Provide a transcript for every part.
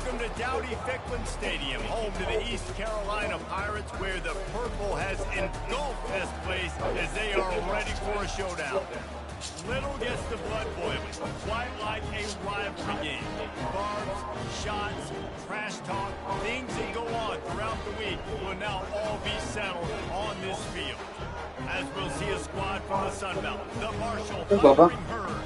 Welcome to Dowdy-Ficklen Stadium, home to the East Carolina Pirates, where the purple has engulfed this place as they are ready for a showdown. Little gets the blood boiling, quite like a rivalry game. Barbs, shots, trash talk, things that go on throughout the week will now all be settled on this field. As we'll see a squad from the Sun Belt, the Marshall Thundering Herd,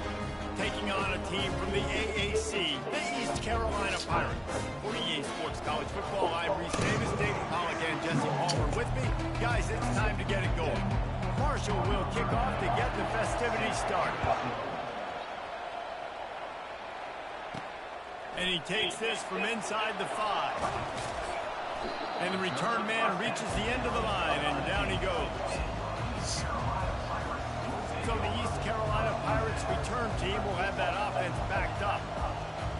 taking on a team from the AAC, the East Carolina Pirates. For EA Sports College Football, I'm Reese Davis, David Pollack, and Jesse Palmer with me. Guys, it's time to get it going. Marshall will kick off to get the festivities started. And he takes this from inside the 5. And the return man reaches the end of the line, and down he goes. So the East Carolina Pirates return team will have that offense backed up.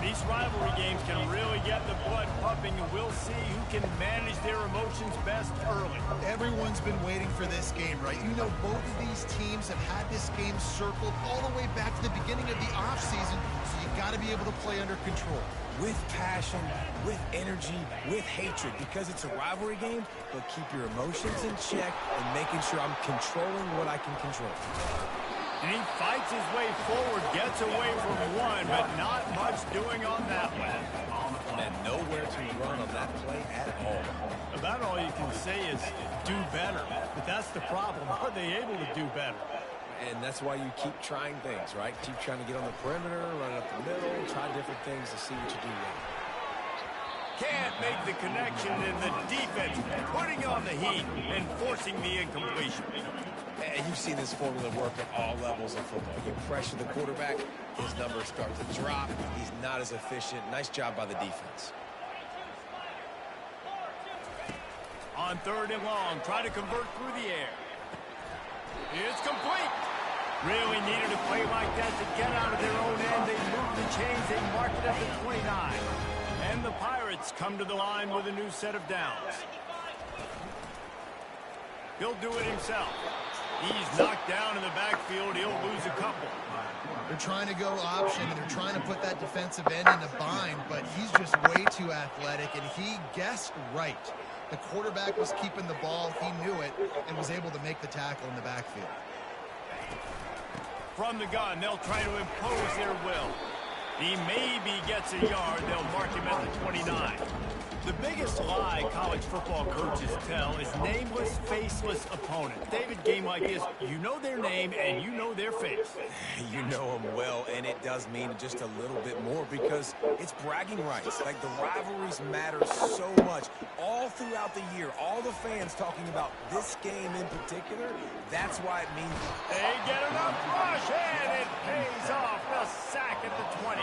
These rivalry games can really get the blood pumping, and we'll see who can manage their emotions best early. Everyone's been waiting for this game, right? You know, both of these teams have had this game circled all the way back to the beginning of the offseason, so you got to be able to play under control. With passion, with energy, with hatred, because it's a rivalry game, but keep your emotions in check and making sure I'm controlling what I can control. And he fights his way forward, gets away from one, but not much doing on that one. And nowhere to run on that play at all. About all you can say is do better. But that's the problem. Are they able to do better? And that's why you keep trying things, right? Keep trying to get on the perimeter, run it up the middle, try different things to see what you do well. Can't make the connection, and the defense putting on the heat and forcing the incompletion. And you've seen this formula work at all levels of football. You pressure the quarterback, his numbers start to drop. He's not as efficient. Nice job by the defense. On 3rd and long, try to convert through the air. It's complete. Really needed a play like that to get out of their own end. They moved the chains. They marked it at the 29. And the Pirates come to the line with a new set of downs. He'll do it himself. He's knocked down in the backfield. He'll lose a couple. They're trying to go option, and they're trying to put that defensive end in a bind, but he's just way too athletic, and he guessed right. The quarterback was keeping the ball. He knew it and was able to make the tackle in the backfield. From the gun, they'll try to impose their will. He maybe gets a yard. They'll mark him at the 29. The biggest lie college football coaches tell is nameless, faceless opponent. David, game like this, you know their name and you know their face. You know them well, and it does mean just a little bit more because it's bragging rights. Like, the rivalries matter so much all throughout the year. All the fans talking about this game in particular, that's why it means... They get enough rush, and it pays off. The sack at the 20.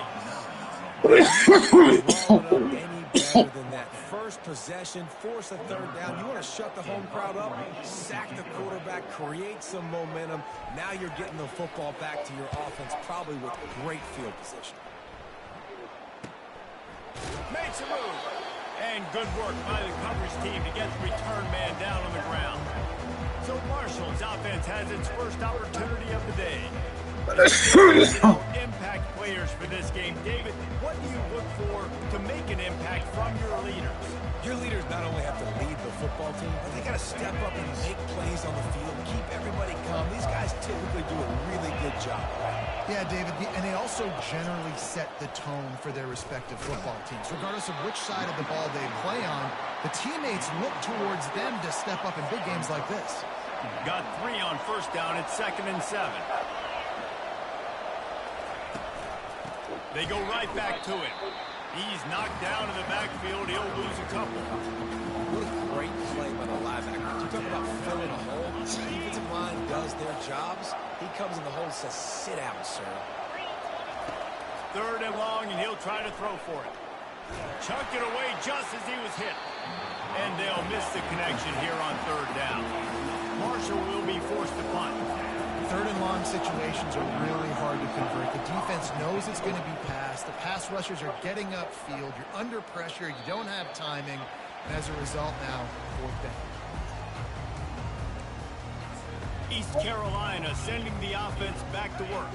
Any better than that first possession, force a 3rd down. You want to shut the home crowd up, sack the quarterback, create some momentum. Now you're getting the football back to your offense, probably with great field position. Makes a move. And good work by the coverage team to get the return man down on the ground. So Marshall's offense has its first opportunity of the day. Impact players for this game. David, what do you look for to make an impact from your leaders? Your leaders not only have to lead the football team, but they got to step up and make plays on the field, keep everybody calm. These guys typically do a really good job. Yeah, David, and they also generally set the tone for their respective football teams. Regardless of which side of the ball they play on, the teammates look towards them to step up in big games like this. Got 3 on 1st down. It's 2nd and 7. They go right back to it. He's knocked down in the backfield. He'll lose a couple. What a great play by the linebacker. You talk about filling a hole. The defensive line does their jobs. He comes in the hole and says, sit down, sir. 3rd and long, and he'll try to throw for it. Chucked it away just as he was hit. And they'll miss the connection here on 3rd down. Marshall will be forced to punt. 3rd and long situations are really hard to convert. The defense knows it's going to be passed. The pass rushers are getting upfield. You're under pressure. You don't have timing. And as a result now, 4th down. East Carolina sending the offense back to work.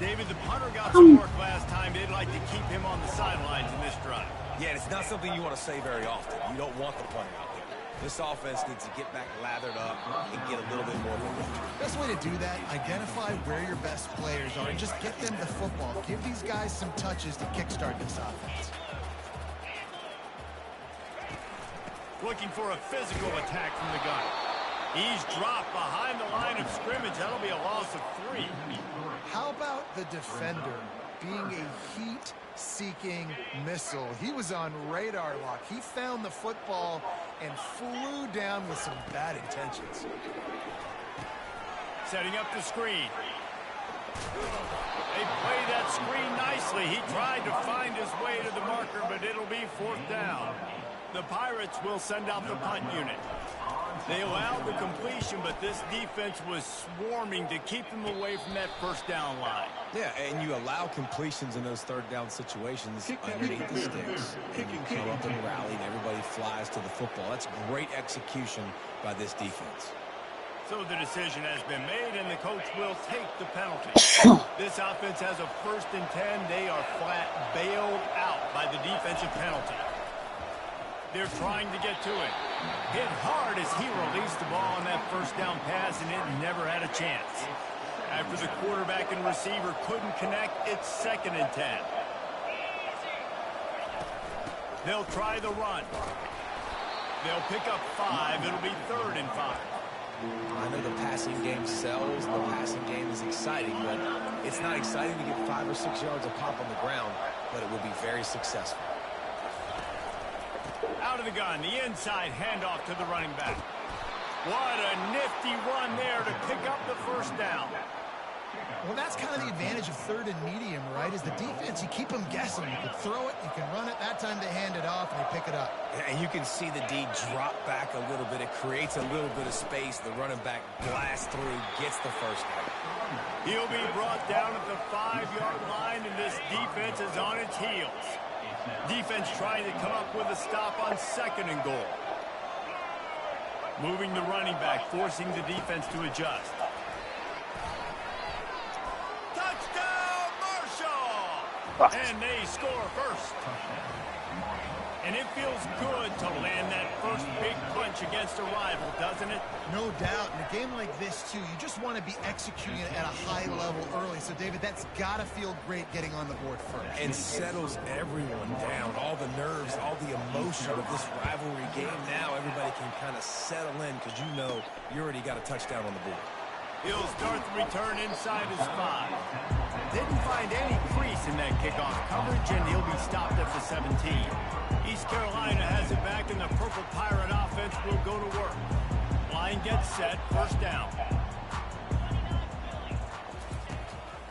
David, the punter got some work last time. They'd like to keep him on the sidelines in this drive. Yeah, it's not something you want to say very often. You don't want the punter out there. This offense needs to get back lathered up and get a little bit more momentum. Best way to do that, identify where your best players are and just get them the football. Give these guys some touches to kickstart this offense. Looking for a physical attack from the gun. He's dropped behind the line of scrimmage. That'll be a loss of 3. How about the defender being a heat-seeking missile? He was on radar lock. He found the football and flew down with some bad intentions. Setting up the screen. They play that screen nicely. He tried to find his way to the marker, but it'll be 4th down. The Pirates will send out the punt unit. They allowed the completion, but this defense was swarming to keep them away from that first down line. Yeah, and you allow completions in those 3rd down situations underneath the sticks. And you come up and rally, and everybody flies to the football. That's great execution by this defense. So the decision has been made, and the coach will take the penalty. This offense has a 1st and 10. They are flat bailed out by the defensive penalty. They're trying to get to it. Hit hard as he released the ball on that first down pass, and it never had a chance. After the quarterback and receiver couldn't connect, it's 2nd and 10. They'll try the run. They'll pick up 5. It'll be 3rd and 5. I know the passing game sells, the passing game is exciting, but it's not exciting to get 5 or 6 yards a pop on the ground, but it will be very successful. Out of the gun, the inside handoff to the running back. What a nifty run there to pick up the 1st down. Well, that's kind of the advantage of 3rd and medium, right? Is the defense, you keep them guessing. You can throw it, you can run it. That time they hand it off and they pick it up. And you can see the D drop back a little bit. It creates a little bit of space. The running back blasts through, gets the 1st down. He'll be brought down at the 5-yard line, and this defense is on its heels. Defense trying to come up with a stop on 2nd and goal. Moving the running back, forcing the defense to adjust. Touchdown, Marshall! And they score first. And it feels good to land that first big punch against a rival, doesn't it? No doubt. In a game like this, too, you just want to be executing it at a high level early. So, David, that's got to feel great getting on the board first. And settles everyone down. All the nerves, all the emotion of this rivalry game. Now everybody can kind of settle in because you know you already got a touchdown on the board. He'll start the return inside his 5. Didn't find any crease in that kickoff coverage, and he'll be stopped at the 17. East Carolina has it back, and the Purple Pirate offense will go to work. Line gets set, 1st down.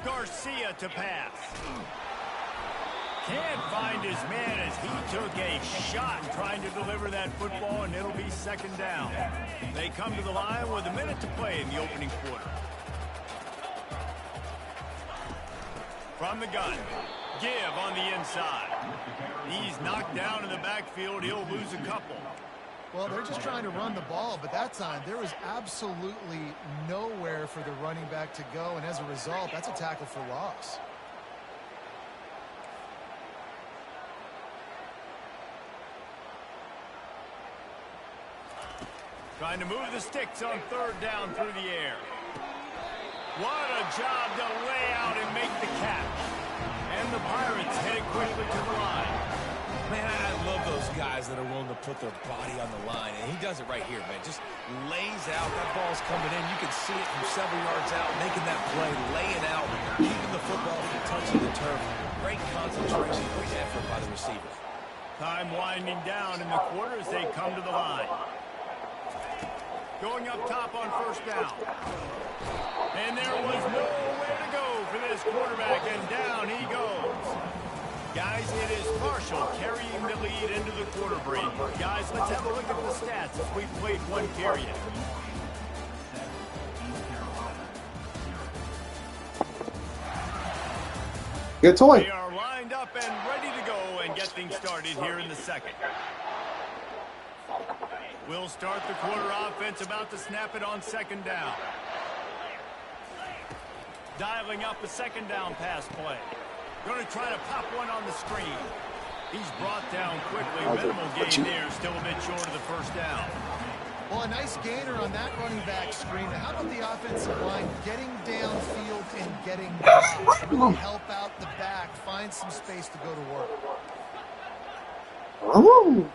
Garcia to pass. Can't find his man as he took a shot trying to deliver that football, and it'll be 2nd down. They come to the line with a minute to play in the opening quarter. From the gun, give on the inside. He's knocked down in the backfield. He'll lose a couple. Well, they're just trying to run the ball, but that time there was absolutely nowhere for the running back to go, and as a result, that's a tackle for loss. Trying to move the sticks on 3rd down through the air. What a job to lay out and make the catch. And the Pirates head quickly to the line. Man, I love those guys that are willing to put their body on the line. And he does it right here, man. Just lays out. That ball's coming in. You can see it from several yards out, making that play, laying out, keeping the football from touching the turf. Great concentration, great effort by the receiver. Time winding down in the quarter as they come to the line. Going up top on 1st down. And there was nowhere to go for this quarterback, and down he goes. Guys, it is Marshall carrying the lead into the quarter break. Guys, let's have a look at the stats as we've played 1 period. Good toy. They are lined up and ready to go and get things started here in the 2nd. We'll start the quarter offense, about to snap it on 2nd down. Dialing up a 2nd down pass play. Going to try to pop one on the screen. He's brought down quickly. Minimal gain there. Still a bit short of the first down. Well, a nice gainer on that running back screen. How about the offensive line getting downfield and getting blocks to really help out the back, find some space to go to work? Ooh.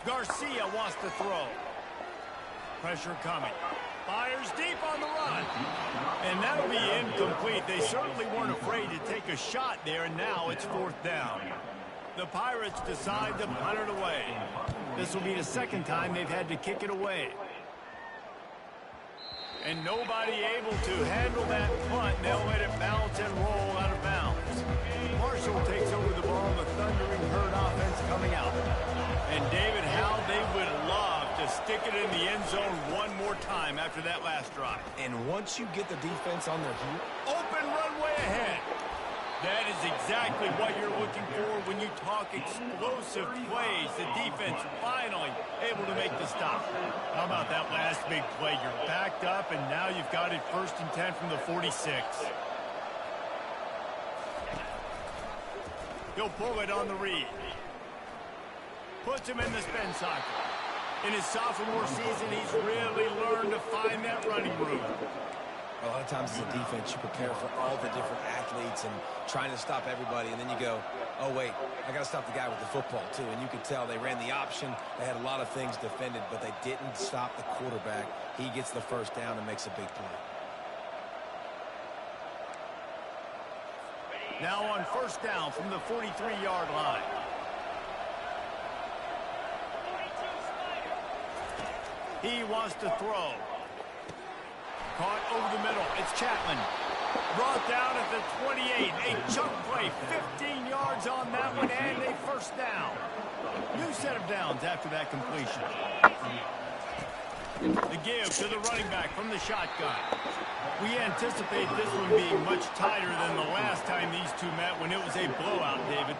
Garcia wants to throw. Pressure coming. Fires deep on the run. And that'll be incomplete. They certainly weren't afraid to take a shot there, and now it's fourth down. The Pirates decide to punt it away. This will be the second time they've had to kick it away. And nobody able to handle that punt. They'll let it bounce and roll out of bounds. Marshall takes over the ball. The thundering herd offense coming out. And David, how they would love to stick it in the end zone one more time after that last drive. And once you get the defense on their heel, Open runway ahead. That is exactly what you're looking for when you talk explosive plays. The defense finally able to make the stop. How about that last big play? You're backed up, and now you've got it 1st and 10 from the 46. He'll pull it on the read. Puts him in the spin cycle. In his sophomore season, he's really learned to find that running room. a lot of times as a defense, you prepare for all the different athletes and trying to stop everybody, and then you go, oh, wait, I got to stop the guy with the football, too. And you could tell they ran the option. They had a lot of things defended, but they didn't stop the quarterback. He gets the first down and makes a big play. Now on first down from the 43-yard line. He wants to throw. Caught over the middle. It's Chapman. Brought down at the 28. A chunk play. 15 yards on that one and a first down. New set of downs after that completion. The give to the running back from the shotgun. We anticipate this one being much tighter than the last time these two met when it was a blowout, David.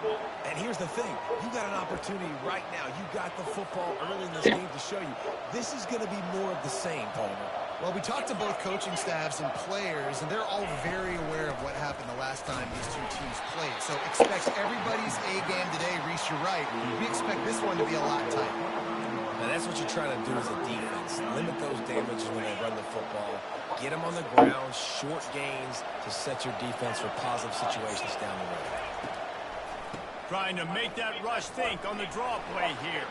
And here's the thing. You got an opportunity right now. You got the football early in this game to show you. This is going to be more of the same, Palmer. Well, we talked to both coaching staffs and players, and they're all very aware of what happened the last time these two teams played. So expect everybody's A game today, Reese, you're right. We expect this one to be a lot tighter. Now, that's what you're trying to do as a defense. Limit those damages when they run the football. Get them on the ground, short gains to set your defense for positive situations down the road. Trying to make that rush think on the draw play here.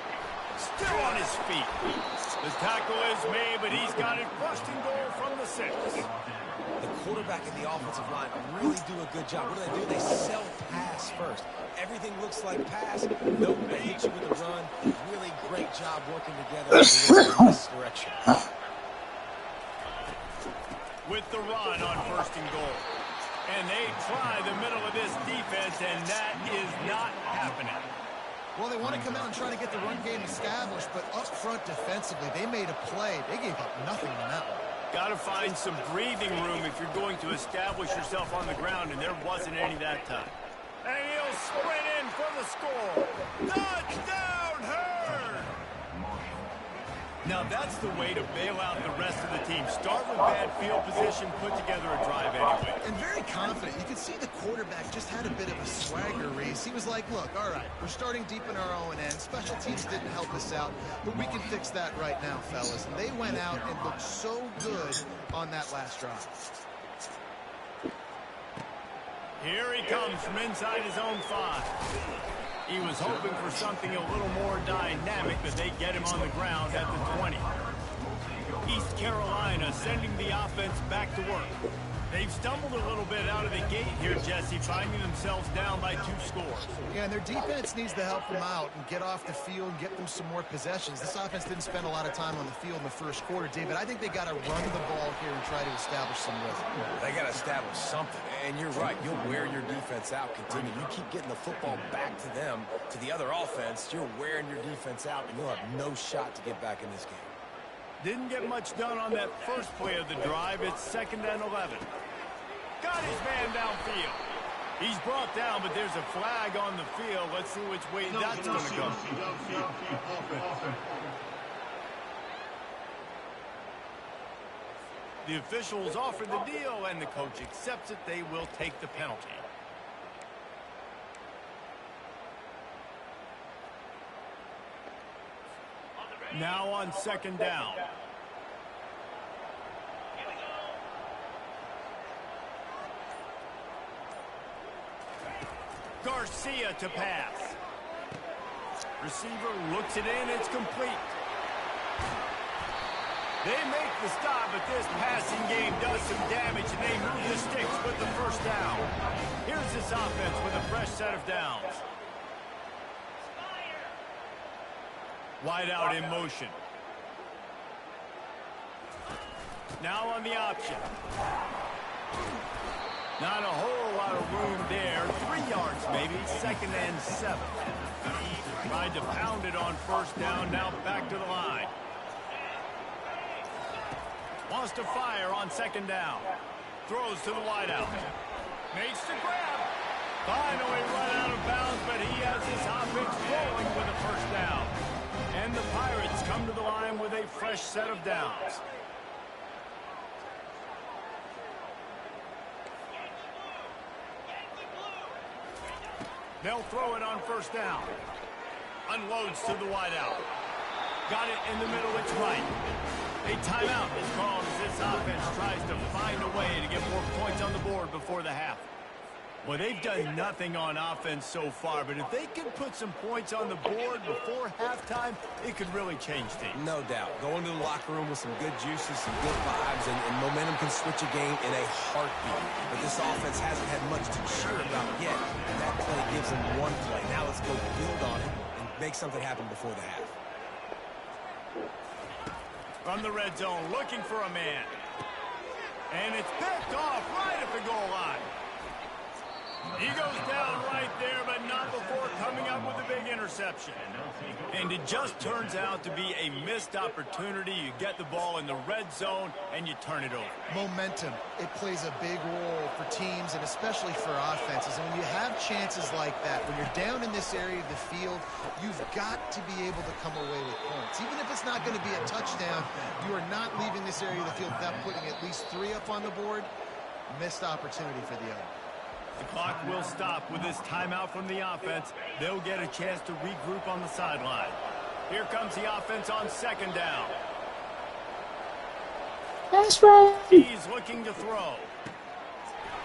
Still on his feet. The tackle is made, but he's got it first and goal from the 6. The quarterback and the offensive line really do a good job. What do? They self-pass first. Everything looks like pass. Nope, they hit you with a run. Really great job working together in this direction. With the run on first and goal. And they try the middle of this defense, and that is not happening. Well, they want to come out and try to get the run game established, but up front defensively, they made a play. They gave up nothing on that one. Got to find some breathing room if you're going to establish yourself on the ground, and there wasn't any that time. And he'll sprint in for the score. Touchdown, Herd! Now that's the way to bail out the rest of the team. Start with bad field position, put together a drive anyway. And very confident. You could see the quarterback just had a bit of a swagger, Reese. He was like, look, all right, we're starting deep in our own end. Special teams didn't help us out, but we can fix that right now, fellas. And they went out and looked so good on that last drive. Here he comes from inside his own 5. He was hoping for something a little more dynamic, but they get him on the ground at the 20. East Carolina sending the offense back to work. They've stumbled a little bit out of the gate here, Jesse, finding themselves down by 2 scores. Yeah, and their defense needs to help them out and get off the field and get them some more possessions. This offense didn't spend a lot of time on the field in the first quarter, David. I think they got to run the ball here and try to establish some rhythm. They got to establish something. And you're right. You'll wear your defense out. Continue. You keep getting the football back to them, to the other offense. You're wearing your defense out, and you'll have no shot to get back in this game. Didn't get much done on that first play of the drive. It's 2nd and 11. Got his man downfield. He's brought down, but there's a flag on the field. Let's see which way that's going to go. The officials offer the deal, and the coach accepts it. They will take the penalty. Now on second down. Garcia to pass. Receiver looks it in. It's complete. They make the stop, but this passing game does some damage, and they move the sticks with the first down. Here's this offense with a fresh set of downs. Wide out in motion. Now on the option. Not a whole lot of room there. 3 yards maybe. 2nd and 7. Tried to pound it on first down. Now back to the line. Wants to fire on 2nd down. Throws to the wideout. Makes the grab. Finally run out of bounds, but he has his offense rolling with a first down. And the Pirates come to the line with a fresh set of downs. They'll throw it on first down. Unloads to the wideout. Got it in the middle, it's right. A timeout is called as this offense tries to find a way to get more points on the board before the half. Well, they've done nothing on offense so far, but if they can put some points on the board before halftime, it could really change things. No doubt. Going to the locker room with some good juices, some good vibes, and momentum can switch a game in a heartbeat. But this offense hasn't had much to cheer about yet. That play gives them one play. Now let's go build on it and make something happen before the half. From the red zone, looking for a man. And it's picked off right at the goal line. He goes down right there, but not before coming up with a big interception. And it just turns out to be a missed opportunity. You get the ball in the red zone, and you turn it over. Momentum. It plays a big role for teams and especially for offenses. And when you have chances like that, when you're down in this area of the field, you've got to be able to come away with points. Even if it's not going to be a touchdown, you are not leaving this area of the field without putting at least 3 up on the board. Missed opportunity for the other. The clock will stop with this timeout from the offense. They'll get a chance to regroup on the sideline. Here comes the offense on 2nd down. That's right. He's looking to throw.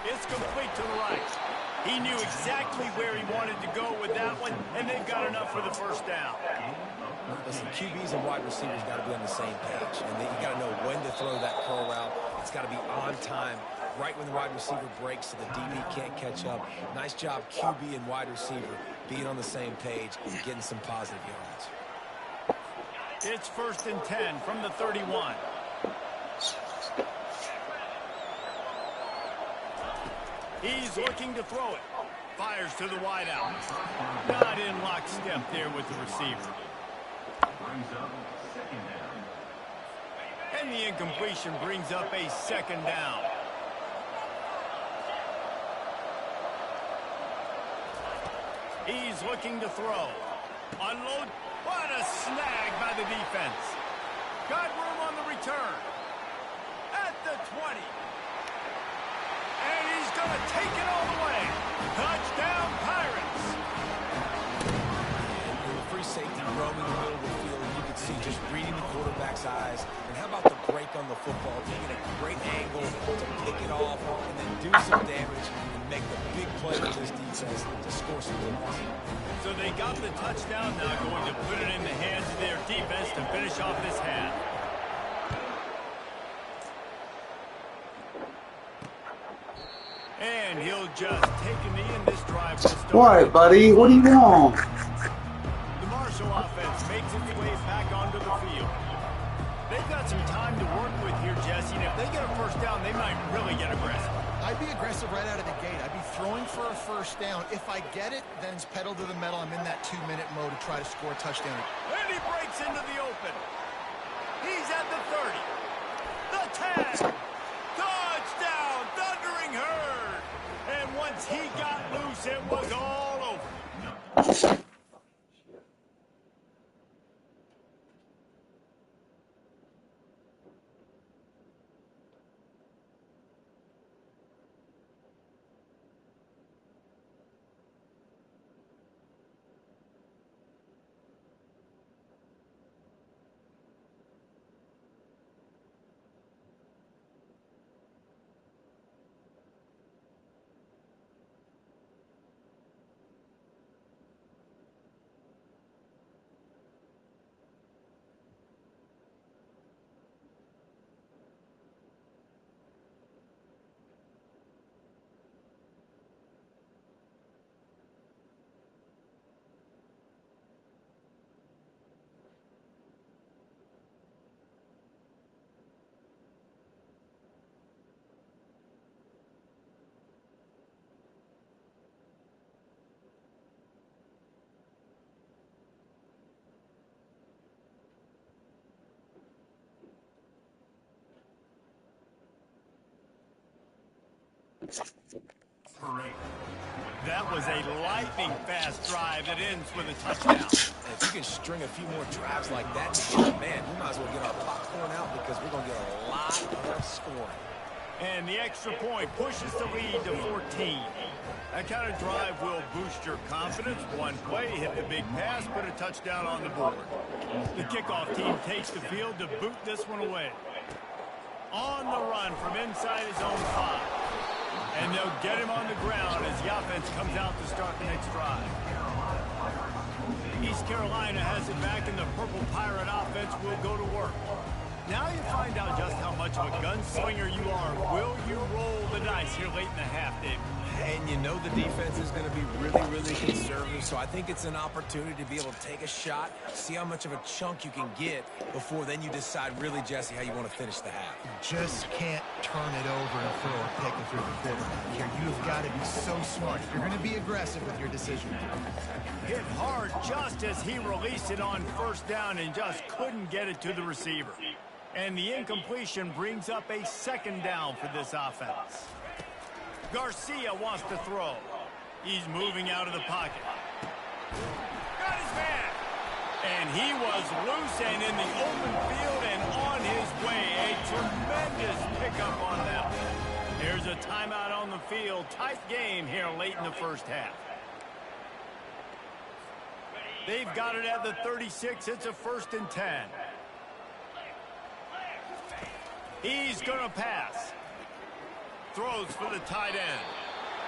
It's complete to the right. He knew exactly where he wanted to go with that one, and they've got enough for the first down. Listen, QBs and wide receivers got to be on the same page, and you got to know when to throw that curl route. It's got to be on time, right when the wide receiver breaks so the DB can't catch up. Nice job, QB and wide receiver, being on the same page and getting some positive yards. It's 1st and 10 from the 31. He's looking to throw it. Fires to the wideout. Not in lockstep there with the receiver. And the incompletion brings up a 2nd down. He's looking to throw. Unload. What a snag by the defense. Got room on the return. At the 20. And he's going to take it all the way. Touchdown, Pirates. And the free safety roaming the middle of the field, you can see just reading the quarterback's eyes. And how about the break on the football? Taking a great angle to pick it off and then do some damage and make the big play with this defense to score some points. So they got the touchdown, now going to put it in the hands of their defense to finish off this half. And he'll just take a knee in this drive to start. What, buddy? What do you want? The Marshall offense makes its way back onto the field. They've got some time to work with here, Jesse, and if they get a first down, they might really get aggressive. I'd be aggressive right out of the gate. I'd be throwing for a first down. If I get it, then it's pedal to the metal. I'm in that 2-minute mode to try to score a touchdown. And he breaks into the open. He's at the 30. The 10. Touchdown, Thundering Herd. And once he got loose, it was all over. That was a lightning-fast drive that ends with a touchdown. And if you can string a few more drives like that together, man, we might as well get our popcorn out because we're going to get a lot of scoring. And the extra point pushes the lead to 14. That kind of drive will boost your confidence. One play, hit the big pass, put a touchdown on the board. The kickoff team takes the field to boot this one away. On the run from inside his own 5. And they'll get him on the ground as the offense comes out to start the next drive. East Carolina has it back, and the Purple Pirate offense will go to work. Now you find out just how much of a gunslinger you are. Will you roll the dice here late in the half, Dave? And you know the defense is going to be really, really conservative, so I think it's an opportunity to be able to take a shot, see how much of a chunk you can get before then you decide really, Jesse, how you want to finish the half. Just can't turn it over and throw a pick if you're the quarterback here. You've got to be so smart. You're going to be aggressive with your decision. Hit hard just as he released it on first down and just couldn't get it to the receiver. And the incompletion brings up a second down for this offense. Garcia wants to throw. He's moving out of the pocket. Got his man. And he was loose and in the open field and on his way. A tremendous pickup on that one. Here's a timeout on the field. Tight game here late in the first half. They've got it at the 36. It's a 1st and 10. He's going to pass. Throws for the tight end.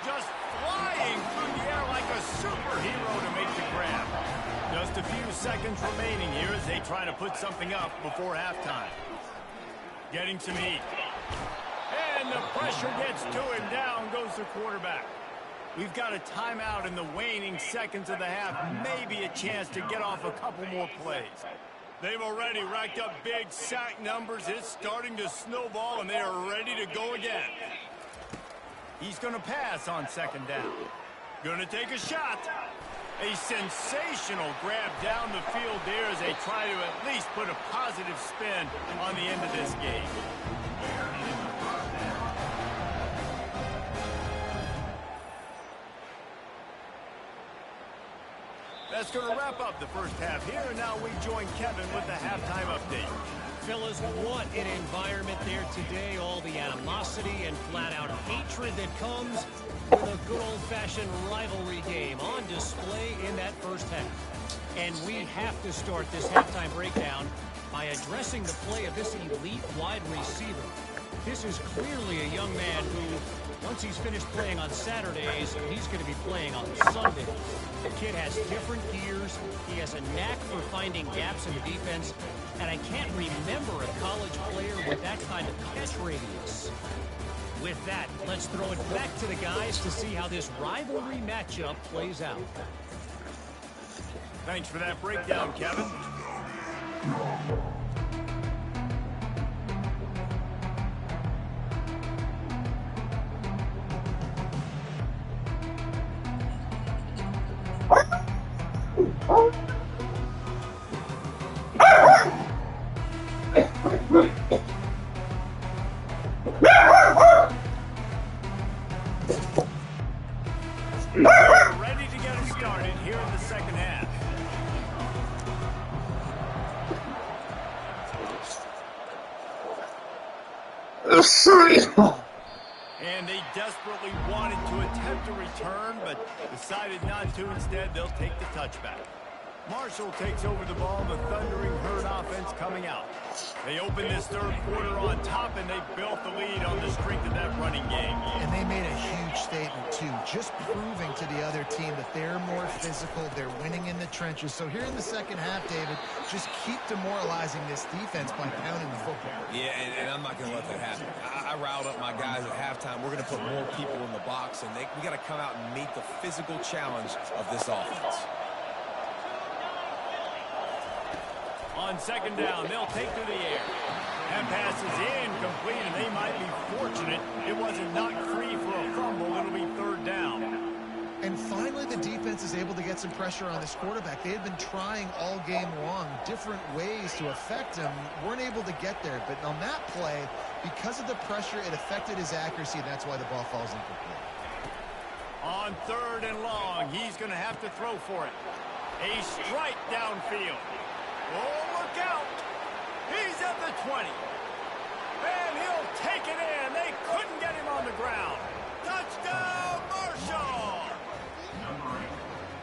Just flying through the air like a superhero to make the grab. Just a few seconds remaining here as they try to put something up before halftime. Getting some heat. And the pressure gets to him. Down goes the quarterback. We've got a timeout in the waning seconds of the half. Maybe a chance to get off a couple more plays. They've already racked up big sack numbers. It's starting to snowball, and they are ready to go again. He's going to pass on 2nd down. Going to take a shot. A sensational grab down the field there as they try to at least put a positive spin on the end of this game. That's going to wrap up the first half here, and now we join Kevin with the halftime update. Fellas, what an environment there today. All the animosity and flat-out hatred that comes with a good old-fashioned rivalry game on display in that first half. And we have to start this halftime breakdown by addressing the play of this elite wide receiver. This is clearly a young man who, once he's finished playing on Saturdays, he's going to be playing on Sundays. The kid has different gears. He has a knack for finding gaps in the defense. And I can't remember a college player with that kind of catch radius. With that, let's throw it back to the guys to see how this rivalry matchup plays out. Thanks for that breakdown, Kevin. Ready to get us started here in the second half. And they desperately wanted to attempt a return, but decided not to. Instead, they'll take the touchback. Marshall takes over the ball, the Thundering Herd offense coming out. They open this third quarter on top, and they built the lead on the strength of that running game. And they made a huge statement, too, just proving to the other team that they're more physical, they're winning in the trenches. So here in the second half, David, just keep demoralizing this defense by pounding the football. Yeah, and I'm not going to let that happen. I riled up my guys at halftime. We're going to put more people in the box, and we got to come out and meet the physical challenge of this offense. On 2nd down, they'll take to the air. That pass is incomplete, and they might be fortunate it wasn't knocked free for a fumble. It'll be 3rd down. And finally, the defense defense is able to get some pressure on this quarterback. They had been trying all game long, different ways to affect him, weren't able to get there. But on that play, because of the pressure, it affected his accuracy, and that's why the ball falls incomplete. On 3rd and long, he's going to have to throw for it. A strike downfield. Oh, look out. He's at the 20. And he'll take it in. They couldn't get him on the ground. Touchdown, Marshall!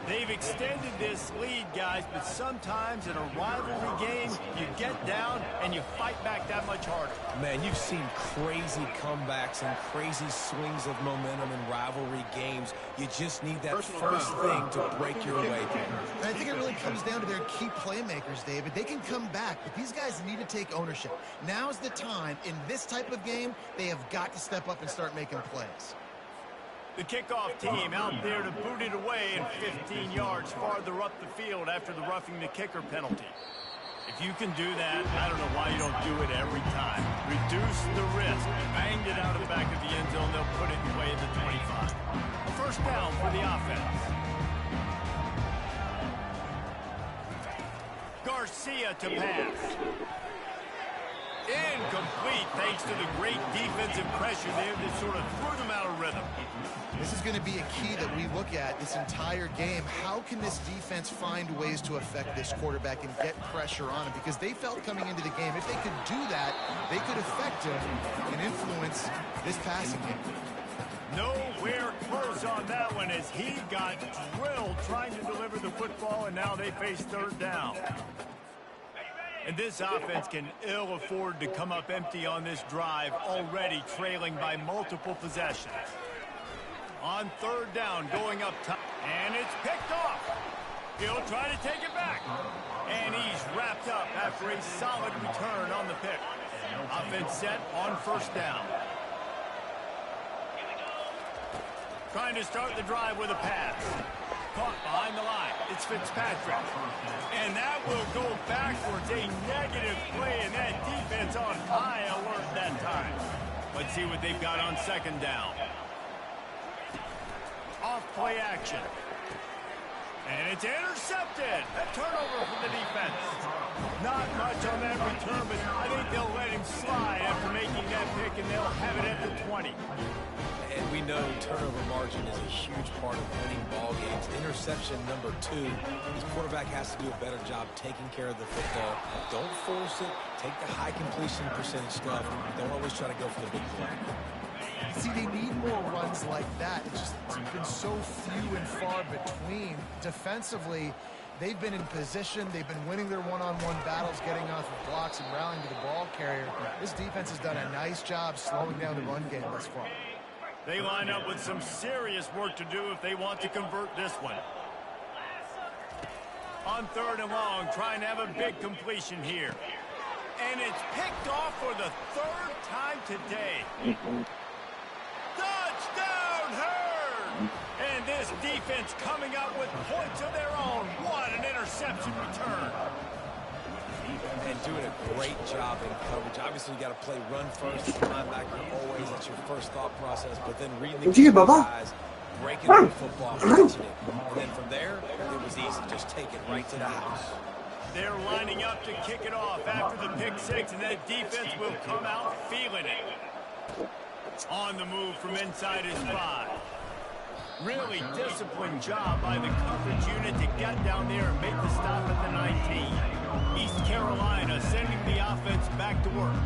They've extended this lead, guys, but sometimes in a rivalry game, you get down and you fight back that much harder. Man, you've seen crazy comebacks and crazy swings of momentum in rivalry games. You just need that first thing to break your way. And I think it really comes down to their key playmakers, David. They can come back, but these guys need to take ownership. Now's the time. In this type of game, they have got to step up and start making plays. The kickoff team out there to boot it away and 15 yards farther up the field after the roughing the kicker penalty. If you can do that, I don't know why you don't do it every time. Reduce the risk. Banged it out of the back of the end zone. They'll put it away at the 25. A first down for the offense. Garcia to pass. Incomplete thanks to the great defensive pressure there that sort of threw them out of rhythm. This is going to be a key that we look at this entire game. How can this defense find ways to affect this quarterback and get pressure on him? Because they felt coming into the game, if they could do that, they could affect him and influence this passing game. Nowhere close on that one as he got drilled trying to deliver the football, and now they face 3rd down. And this offense can ill afford to come up empty on this drive, already trailing by multiple possessions. On 3rd down, going up top, and it's picked off. He'll try to take it back. And he's wrapped up after a solid return on the pick. Offense set on 1st down. Trying to start the drive with a pass. Caught behind the line. It's Fitzpatrick. And that will go backwards. A negative play, and that defense on high alert that time. Let's see what they've got on 2nd down. Off play action. And it's intercepted. A turnover for the defense. Not much on that return, but I think they'll let him slide after making that pick, and they'll have it at the 20. And we know turnover margin is a huge part of winning ball games. Interception number 2. His quarterback has to do a better job taking care of the football. Don't force it. Take the high completion percentage stuff. Don't always try to go for the big play. See, they need more runs like that. It's been so few and far between. Defensively, they've been in position. They've been winning their one-on-one battles, getting off of blocks and rallying to the ball carrier. This defense has done a nice job slowing down the run game thus far. They line up with some serious work to do if they want to convert this one. On 3rd and long, trying to have a big completion here. And it's picked off for the 3rd time today. Touchdown, Hurd! And this defense coming up with points of their own. What an interception return. And doing a great job in coverage. Obviously, you got to play run first. Linebacker always, that's your first thought process. But then reading the guys, breaking the football, catching it. And then from there, it was easy. Just take it right to the house. They're lining up to kick it off after the pick 6, and that defense will come out feeling it. On the move from inside his 5. Really disciplined job by the coverage unit to get down there and make the stop at the 19. East Carolina sending the offense back to work.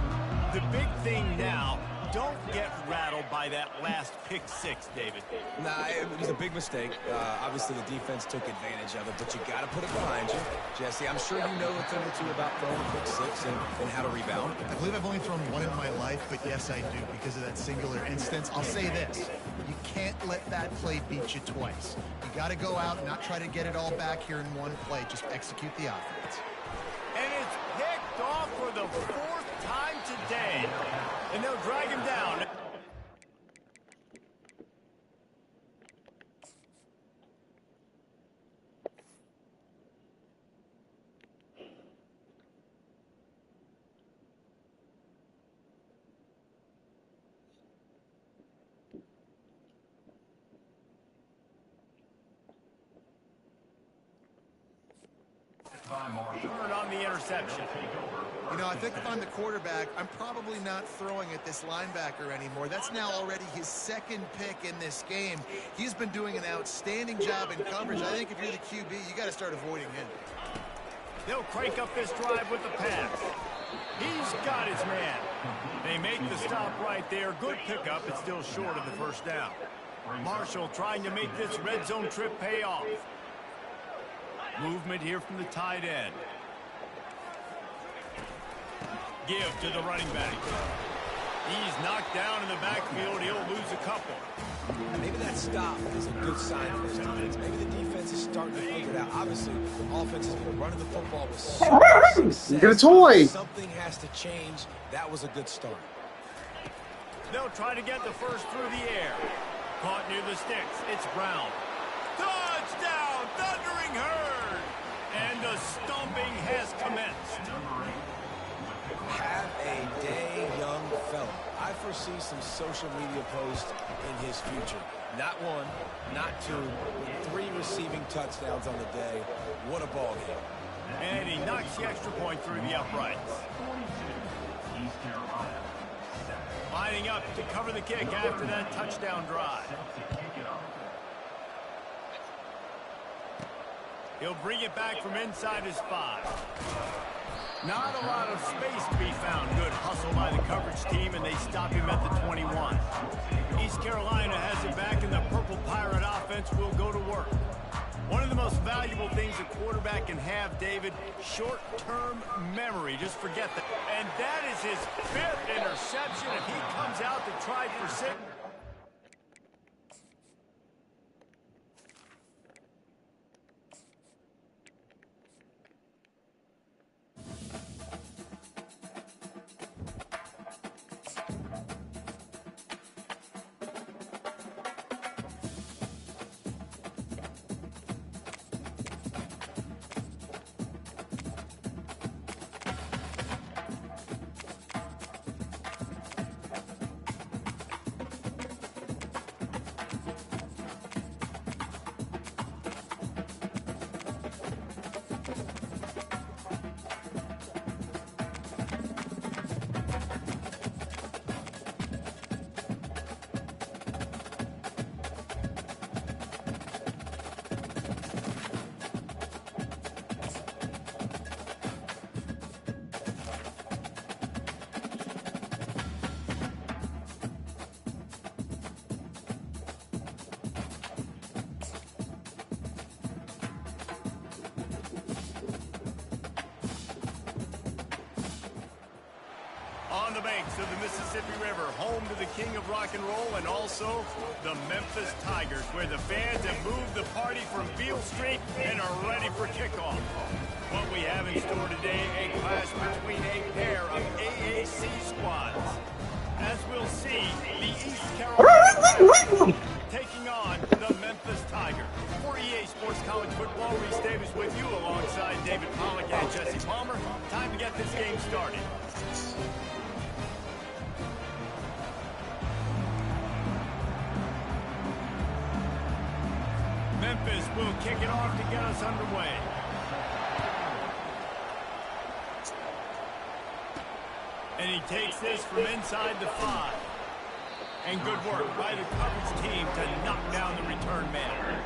The big thing now, don't get rattled by that last pick 6, David. Nah, it was a big mistake. Obviously, the defense took advantage of it, but you got to put it behind you. Jesse, I'm sure you know a thing or two about throwing a pick 6 and how to rebound. I believe I've only thrown one in my life, but yes, I do because of that singular instance. I'll say this. You can't let that play beat you twice. You got to go out and not try to get it all back here in one play. Just execute the offense. And it's picked off for the 4th time today. And they'll drag him down. return on the interception. You know, I think if I'm the quarterback, I'm probably not throwing at this linebacker anymore. That's now already his second pick in this game. He's been doing an outstanding job in coverage. I think if you're the QB, you got to start avoiding him. They'll crank up this drive with the pass. He's got his man. They make the stop right there. Good pickup. It's still short of the first down. Marshall trying to make this red zone trip pay off. Movement here from the tight end. Give to the running back. He's knocked down in the backfield. He'll lose a couple. Maybe that stop is a good sign for this defense. Maybe the defense is starting to figure it out. Obviously, the offense has been running the football with so much success. You get a toy. Something has to change. That was a good start. They'll try to get the first through the air. Caught near the sticks. It's Brown. Touchdown, Thundering Herd! And the stomping has commenced. Have a day, young fella. I foresee some social media posts in his future. Not one, not two, but 3 receiving touchdowns on the day. What a ball game. And he knocks the extra point through the uprights. Lining up to cover the kick after that touchdown drive. He'll bring it back from inside his 5. Not a lot of space to be found. Good hustle by the coverage team, and they stop him at the 21. East Carolina has it back, and the Purple Pirate offense will go to work. One of the most valuable things a quarterback can have, David, short-term memory. Just forget that. And that is his 5th interception. If he comes out to try for 6. On the banks of the Mississippi River, home to the king of rock and roll and also the Memphis Tigers, where the fans have moved the party from Beale Street and are ready for kickoff. What we have in store today, a clash between a pair of AAC squads. As we'll see, the East Carolina taking on the Memphis Tigers. For EA Sports College Football, Reese Davis with you alongside David Pollack and Jesse Palmer. Time to get this game started. Memphis will kick it off to get us underway. And he takes this from inside the 5. And good work by the coverage team to knock down the return man.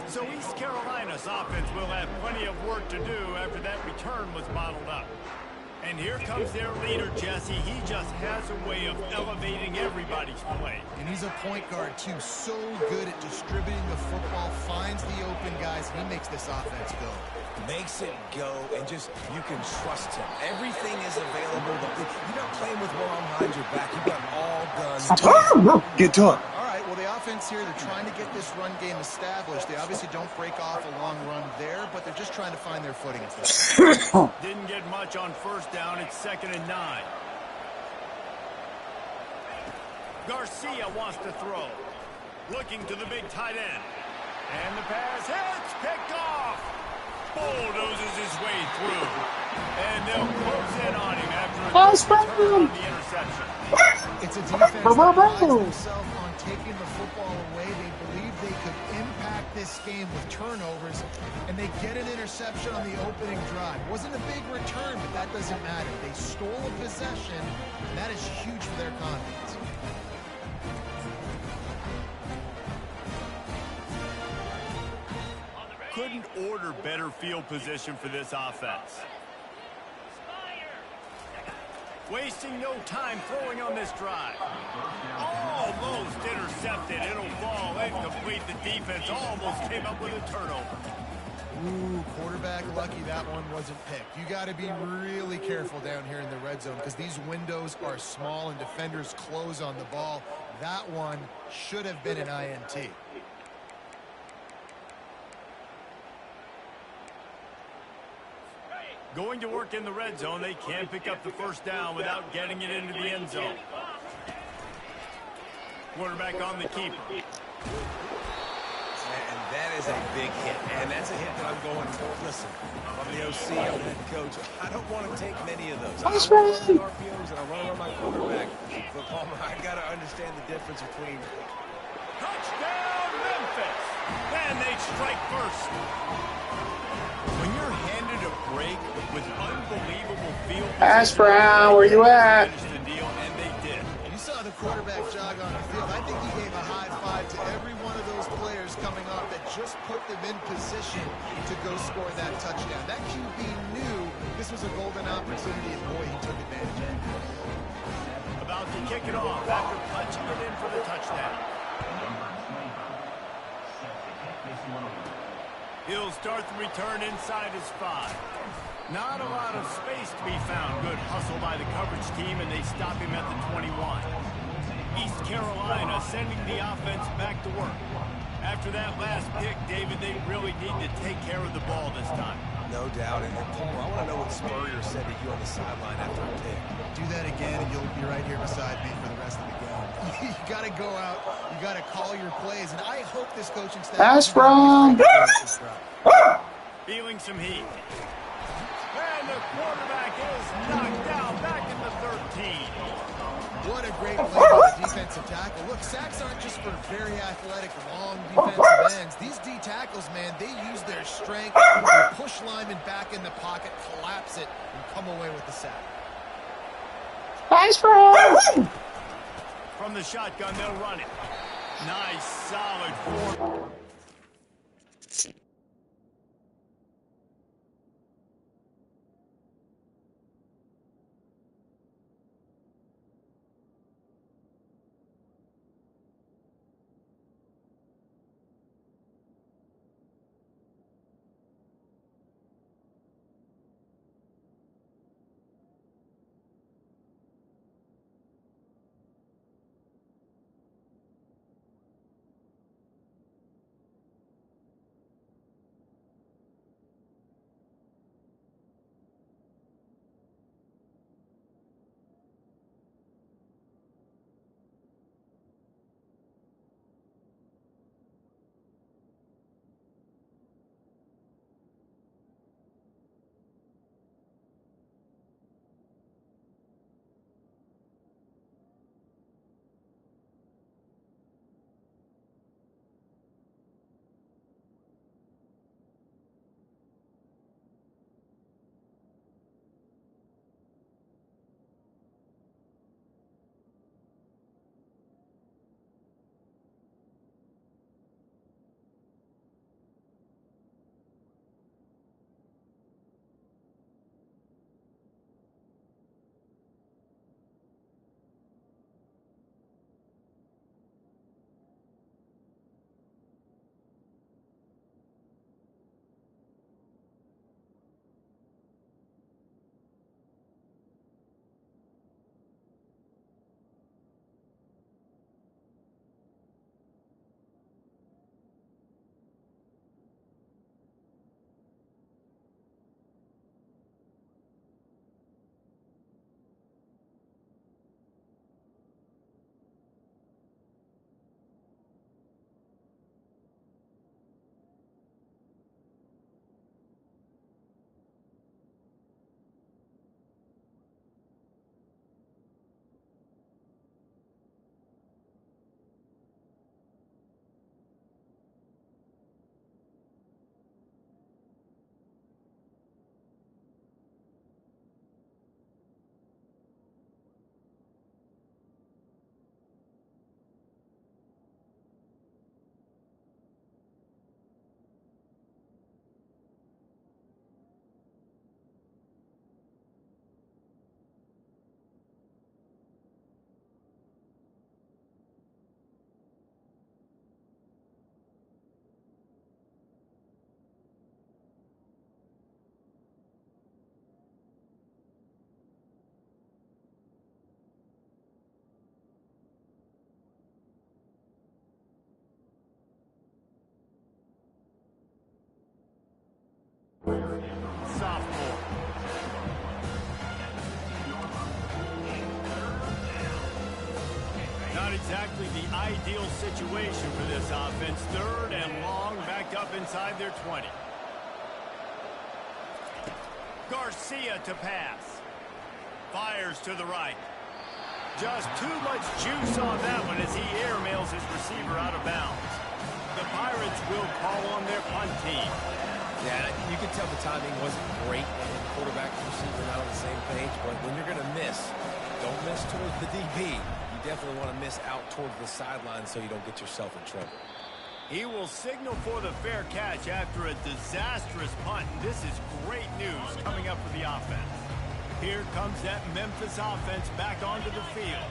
So East Carolina's offense will have plenty of work to do after that return was bottled up. And here comes their leader, Jesse. He just has a way of elevating everybody's play. And he's a point guard, too. So good at distributing the football, finds the open guys, and he makes this offense go. Makes it go, and just, you can trust him. Everything is available. You're not playing with one arm behind your back. You got all guns. Get to it. All right, well, the offense here, they're trying to get this run game established. They obviously don't break off a long run there, but they're just trying to find their footing at this point. Didn't get much on first down. It's 2nd and 9. Garcia wants to throw. Looking to the big tight end. And the pass hits, picked off. Bulldozes his way through. And they'll close in on him after a return on the interception. It's a defense that prides themselves on taking the football away. They believe they could impact this game with turnovers, and they get an interception on the opening drive. Wasn't a big return, but that doesn't matter. They stole a possession, and that is huge for their confidence. Couldn't order better field position for this offense. Wasting no time throwing on this drive. Almost intercepted. It'll fall incomplete. The defense almost came up with a turnover. Ooh, quarterback lucky that one wasn't picked. You got to be really careful down here in the red zone because these windows are small and defenders close on the ball. That one should have been an INT. Going to work in the red zone, they can't pick up the first down without getting it into the end zone. Quarterback on the keeper. And that is a big hit. And that's a hit that I'm going for. Listen, I'm the OC, I'm the head coach. I don't want to take many of those. I run the RPOs and I run around my quarterback. But, Palmer, I got to understand the difference between... Touchdown, Memphis! And they strike first. When you're handed a break with unbelievable field Pass, Brown, where you at? finish the deal, and they did. You saw the quarterback jog on the field. I think he gave a high five to every one of those players coming off that just put them in position to go score that touchdown. That QB knew this was a golden opportunity, and boy, he took advantage of it. About to kick it off after punching it in for the touchdown. He'll start the return inside his 5. Not a lot of space to be found. Good hustle by the coverage team, and they stop him at the 21. East Carolina sending the offense back to work. After that last pick, David, they really need to take care of the ball this time. No doubt. And Palmer, I want to know what Spurrier said to you on the sideline after a pick. Do that again, and you'll be right here beside me for the rest of the game. You got to go out. You got to call your plays, and I hope this coaching staff... That's wrong. Feeling some heat. And the quarterback is knocked down back in the 13. What a great play by the defensive tackle. Look, sacks aren't just for very athletic, long defensive ends. These D tackles, man, they use their strength to push linemen back in the pocket, collapse it, and come away with the sack. Pass, Brown. From the shotgun, they'll run it. Nice, solid form. exactly the ideal situation for this offense. 3rd and long, backed up inside their 20. Garcia to pass. Fires to the right. Just too much juice on that one as he airmails his receiver out of bounds. The Pirates will call on their punt team. Yeah, you can tell the timing wasn't great, and the quarterback and receiver not on the same page, but when you're going to miss, don't miss towards the DB. You definitely want to miss out towards the sideline so you don't get yourself in trouble. He will signal for the fair catch after a disastrous punt. This is great news coming up for the offense. Here comes that Memphis offense back onto the field.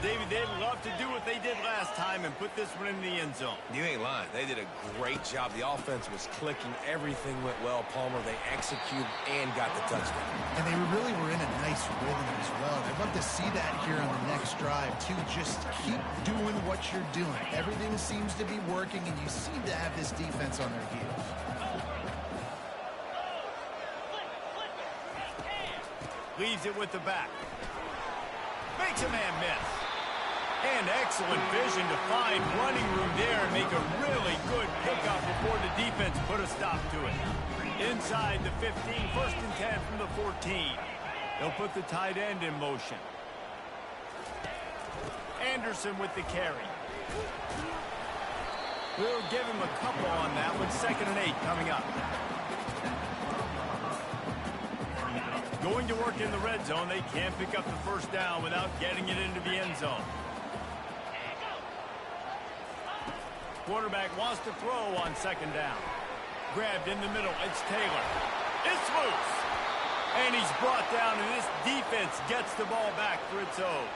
David, they'd love to do what they did last time and put this one in the end zone. You ain't lying. They did a great job. The offense was clicking. Everything went well. Palmer, they executed and got the touchdown. And they really were in a nice rhythm as well. I'd love to see that here on the next drive, too. Just keep doing what you're doing. Everything seems to be working, and you seem to have this defense on their heels. Leaves it with the back. Makes a man miss. And excellent vision to find running room there and make a really good pickup before the defense put a stop to it. Inside the 15, 1st and 10 from the 14. They'll put the tight end in motion. Anderson with the carry. We'll give him a couple on that one. 2nd and 8 coming up. Going to work in the red zone. They can't pick up the 1st down without getting it into the end zone. Quarterback wants to throw on 2nd down. Grabbed in the middle. It's Taylor. It's loose. And he's brought down, and this defense gets the ball back for its own.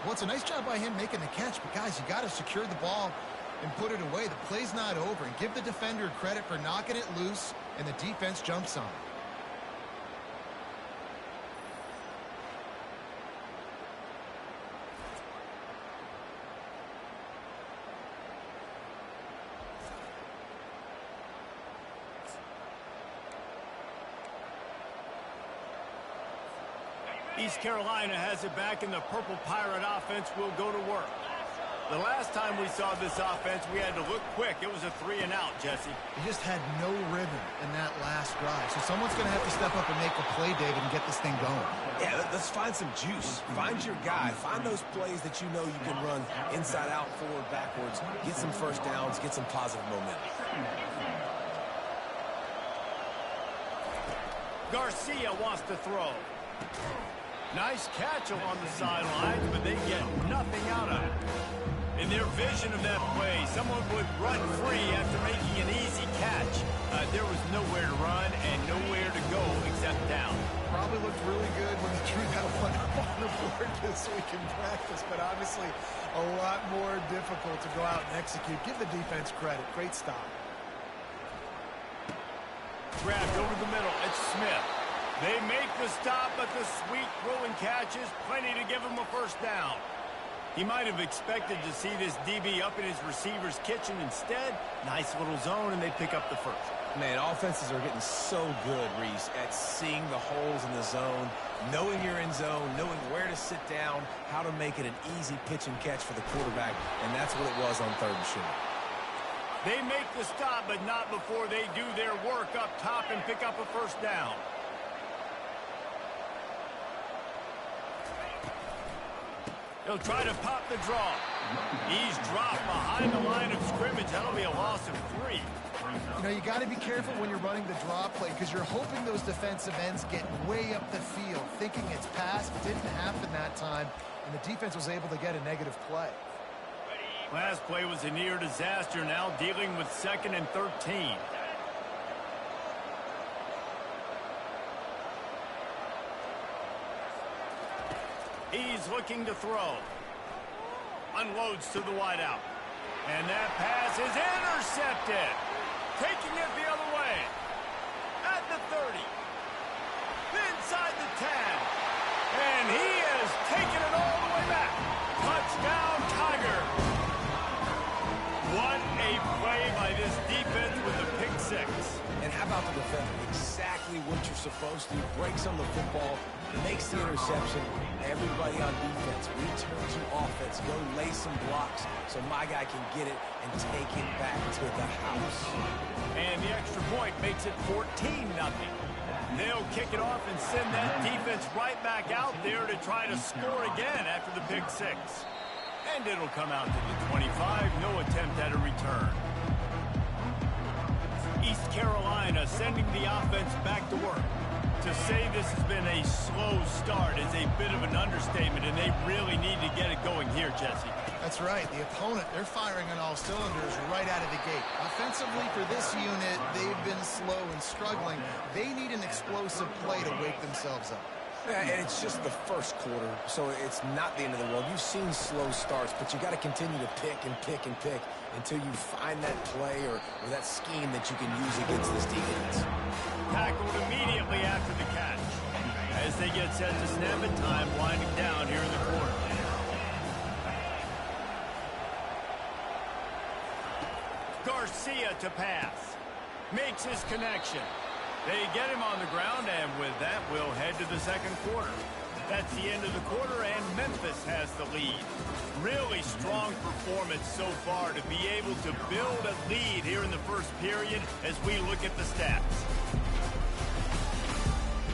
Well, it's a nice job by him making the catch, but guys, you got to secure the ball and put it away. The play's not over, and give the defender credit for knocking it loose, and the defense jumps on it. East Carolina has it back, and the Purple Pirate offense will go to work. The last time we saw this offense, we had to look quick. It was a 3-and-out, Jesse. He just had no rhythm in that last drive. So someone's going to have to step up and make a play, David, and get this thing going. Yeah, let's find some juice. Find your guy. Find those plays that you know you can run inside out, forward, backwards. Get some 1st downs. Get some positive momentum. Garcia wants to throw. Nice catch along the sidelines, but they get nothing out of it. In their vision of that play, someone would run free after making an easy catch. There was nowhere to run and nowhere to go except down. Probably looked really good when he drew that one up on the board this week in practice, but obviously a lot more difficult to go out and execute. Give the defense credit. Great stop. Grabbed over the middle. It's Smith. They make the stop, but the sweet throwing catch is plenty to give him a 1st down. He might have expected to see this DB up in his receiver's kitchen. Instead, nice little zone, and they pick up the 1st. Man, offenses are getting so good, Reese, at seeing the holes in the zone, knowing you're in zone, knowing where to sit down, how to make it an easy pitch and catch for the quarterback, and that's what it was on 3rd and short. They make the stop, but not before they do their work up top and pick up a 1st down. He'll try to pop the draw. He's dropped behind the line of scrimmage. That'll be a loss of 3. You know, you got to be careful when you're running the draw play because you're hoping those defensive ends get way up the field, thinking it's passed. It didn't happen that time, and the defense was able to get a negative play. Last play was a near disaster, now dealing with 2nd and 13. He's looking to throw. Unloads to the wideout. And that pass is intercepted. Taking it the other way. At the 30. Inside the 10. And he has taken it all the way back. Touchdown, Tiger. What a play by this defense with the pick six. And how about the defender? Exactly what you're supposed to. Breaks on the football, makes the interception. Everybody on defense returns to offense. Go lay some blocks so my guy can get it and take it back to the house. And the extra point makes it 14-0. They'll kick it off and send that defense right back out there to try to score again after the pick six. And it'll come out to the 25. No attempt at a return. East Carolina sending the offense back to work. To say this has been a slow start is a bit of an understatement, and they really need to get it going here, Jesse. That's right. The opponent, they're firing on all cylinders right out of the gate. Offensively for this unit, they've been slow and struggling. They need an explosive play to wake themselves up. Yeah, and it's just the first quarter, so it's not the end of the world. You've seen slow starts, but you got to continue to pick and pick and pick until you find that play or that scheme that you can use against this defense. Tackled immediately after the catch. As they get set to snap it, time winding down here in the quarter. Garcia to pass. Makes his connection. They get him on the ground, and with that, we'll head to the second quarter. That's the end of the quarter, and Memphis has the lead. Really strong performance so far to be able to build a lead here in the first period as we look at the stats.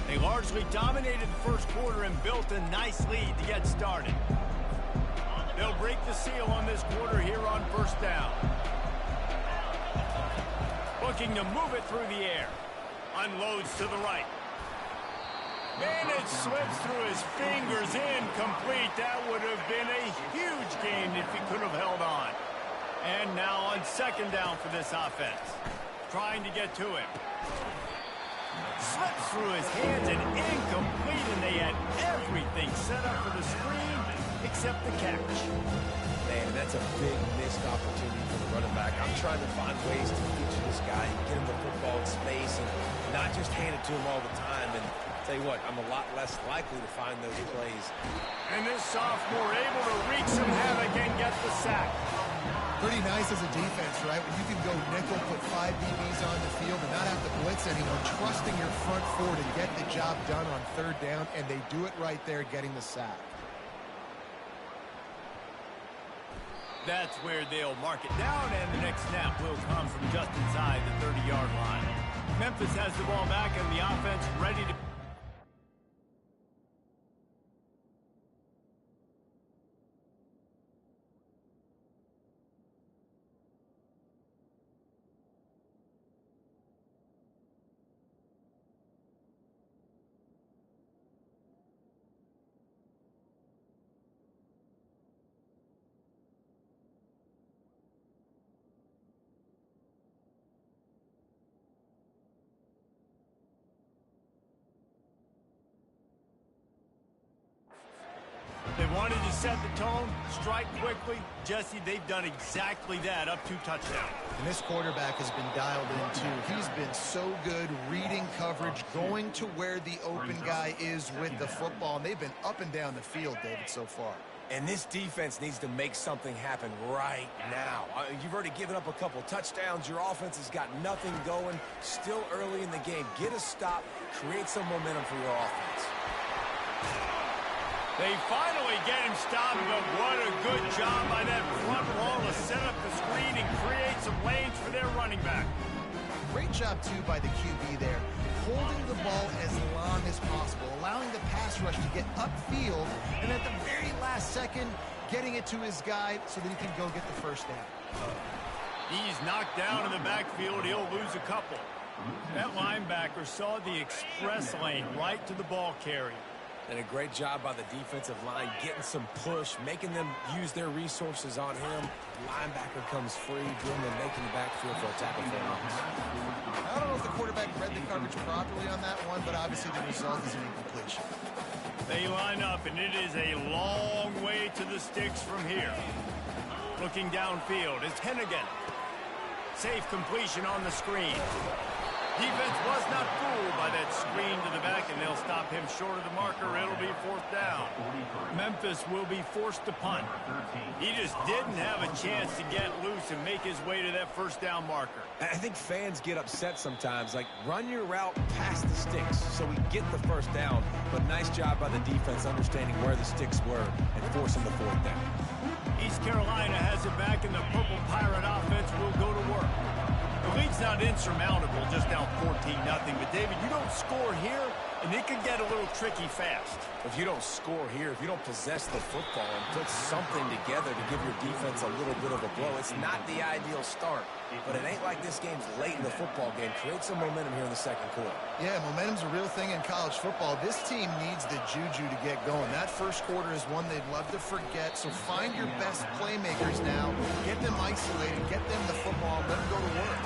They largely dominated the first quarter and built a nice lead to get started. They'll break the seal on this quarter here on first down. Looking to move it through the air. Unloads to the right. And it slips through his fingers, incomplete. That would have been a huge gain if he could have held on. And now on second down for this offense. Trying to get to him. Slips through his hands and incomplete, and they had everything set up for the screen except the catch. Man, that's a big missed opportunity for the running back. I'm trying to find ways to feature this guy and get him the football in space and not just hand it to him all the time. And tell you what, I'm a lot less likely to find those plays. And this sophomore able to wreak some havoc and get the sack. Pretty nice as a defense, right? When you can go nickel, put 5 DBs on the field and not have to blitz anyone, trusting your front four to get the job done on third down, and they do it right there, getting the sack. That's where they'll mark it down, and the next snap will come from just inside the 30-yard line. Memphis has the ball back, and the offense ready to... They wanted to set the tone, strike quickly. Jesse, they've done exactly that, up 2 touchdowns. And this quarterback has been dialed in, too. He's been so good reading coverage, going to where the open guy is with the football. And they've been up and down the field, David, so far. And this defense needs to make something happen right now. You've already given up a couple touchdowns. Your offense has got nothing going. Still early in the game. Get a stop. Create some momentum for your offense. They finally get him stopped, but what a good job by that front wall to set up the screen and create some lanes for their running back. Great job, too, by the QB there. Holding the ball as long as possible, allowing the pass rush to get upfield, and at the very last second, getting it to his guy so that he can go get the first down. He's knocked down in the backfield. He'll lose a couple. That linebacker saw the express lane right to the ball carrier. And a great job by the defensive line, getting some push, making them use their resources on him. Linebacker comes free, dribbling and making the backfield for a tackle for loss. I don't know if the quarterback read the coverage properly on that one, but obviously the result is an incompletion. They line up, and it is a long way to the sticks from here. Looking downfield, it's Hennigan. Safe completion on the screen. Defense was not fooled by that screen to the back, and they'll stop him short of the marker. It'll be 4th down. Memphis will be forced to punt. He just didn't have a chance to get loose and make his way to that 1st down marker. I think fans get upset sometimes. Like, run your route past the sticks so we get the 1st down. But nice job by the defense understanding where the sticks were and forcing the 4th down. East Carolina has it back, and the Purple Pirate offense will go to work. The lead's not insurmountable, just down 14-0. But, David, you don't score here, and it could get a little tricky fast. If you don't score here, if you don't possess the football and put something together to give your defense a little bit of a blow, it's not the ideal start. But it ain't like this game's late in the football game. Create some momentum here in the 2nd quarter. Yeah, momentum's a real thing in college football. This team needs the juju to get going. That 1st quarter is one they'd love to forget. So find your best playmakers now. Get them isolated. Get them the football. Let them go to work.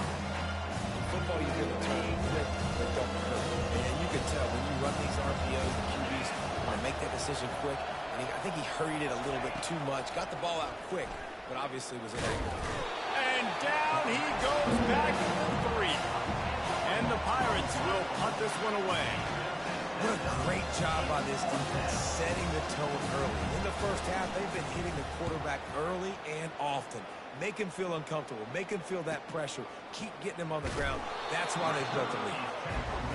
Football, you can return quick, but don't hurt. And you can tell when you run these RPOs, the QBs want to make that decision quick. And I think he hurried it a little bit too much. Got the ball out quick, but obviously was inaccurate. And down he goes back to the 3. And the Pirates will punt this one away. What a great job by this defense, setting the tone early. In the 1st half, they've been hitting the quarterback early and often. Make him feel uncomfortable. Make him feel that pressure. Keep getting him on the ground. That's why they've built the lead.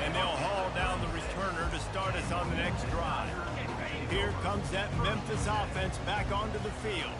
And they'll haul down the returner to start us on the next drive. Here comes that Memphis offense back onto the field.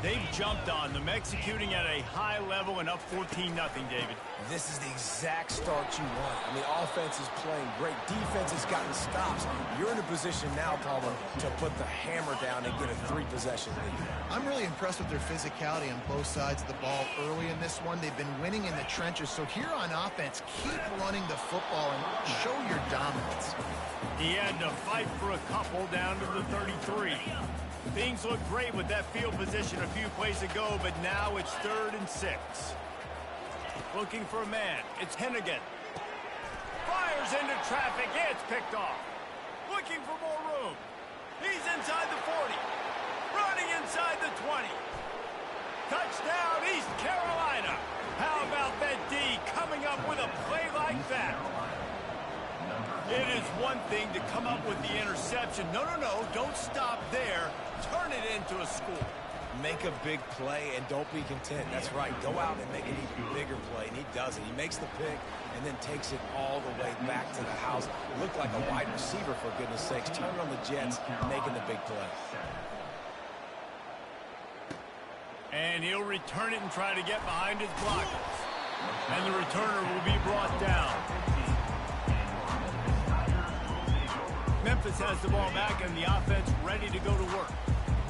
They've jumped on them, executing at a high level and up 14-0, David. This is the exact start you want. I mean, offense is playing great. Defense has gotten stops. You're in a position now, Palmer, to put the hammer down and get a 3-possession lead. I'm really impressed with their physicality on both sides of the ball early in this one. They've been winning in the trenches. So here on offense, keep running the football and show your dominance. He had to fight for a couple down to the 33. Things look great with that field position a few plays ago, but now it's 3rd and 6. Looking for a man. It's Hennigan. Fires into traffic. It's picked off. Looking for more room. He's inside the 40. Running inside the 20. Touchdown, East Carolina. How about that D coming up with a play like that? It is one thing to come up with the interception. No, don't stop there. Turn it into a score. Make a big play and don't be content. That's right. Go out and make an even bigger play, and he does it. He makes the pick and then takes it all the way back to the house. Looked like a wide receiver, for goodness sakes. Turning on the Jets, making the big play. And he'll return it and try to get behind his blockers. And the returner will be brought down. Memphis has the ball back and the offense ready to go to work.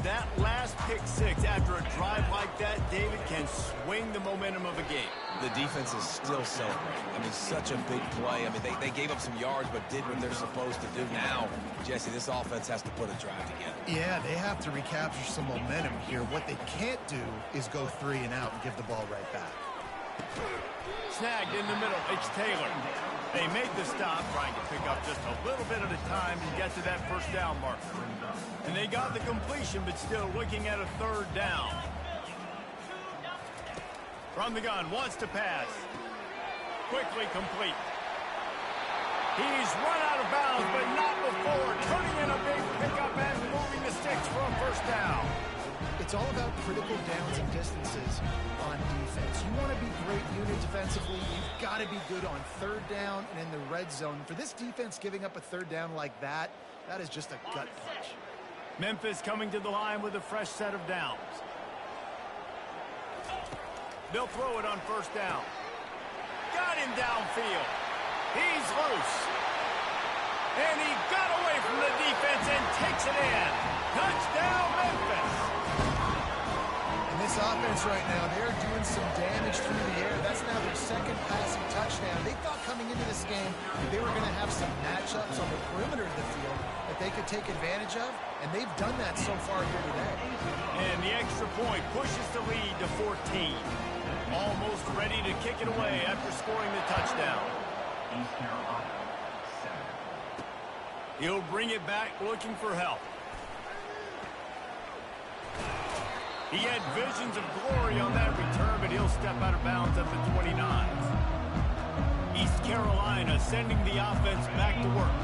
That last pick 6 after a drive like that, David, can swing the momentum of a game. The defense is still celebrating. I mean, such a big play. I mean, they gave up some yards but did what they're supposed to do. Now, Jesse, this offense has to put a drive together. Yeah, they have to recapture some momentum here. What they can't do is go 3 and out and give the ball right back. Snagged in the middle. It's Taylor. They made the stop, trying to pick up just a little bit at a time to get to that 1st down marker. And they got the completion, but still looking at a 3rd down. From the gun, wants to pass. Quickly complete. He's run out of bounds, but not before. Turning in a big pickup and moving the sticks for a 1st down. It's all about critical downs and distances on defense. You want to be great unit defensively, you've got to be good on 3rd down and in the red zone. For this defense giving up a 3rd down like that, that is just a gut punch. Memphis coming to the line with a fresh set of downs. They'll throw it on 1st down. Got him downfield. He's loose. And he got away from the defense and takes it in. Touchdown, Memphis. And this offense right now, they're doing some damage through the air. That's now their 2nd passing touchdown. They thought coming into this game that they were going to have some matchups on the perimeter of the field that they could take advantage of, and they've done that so far here today. And the extra point pushes the lead to 14. Almost ready to kick it away after scoring the touchdown. He'll bring it back looking for help. He had visions of glory on that return, but he'll step out of bounds at the 29. East Carolina sending the offense back to work.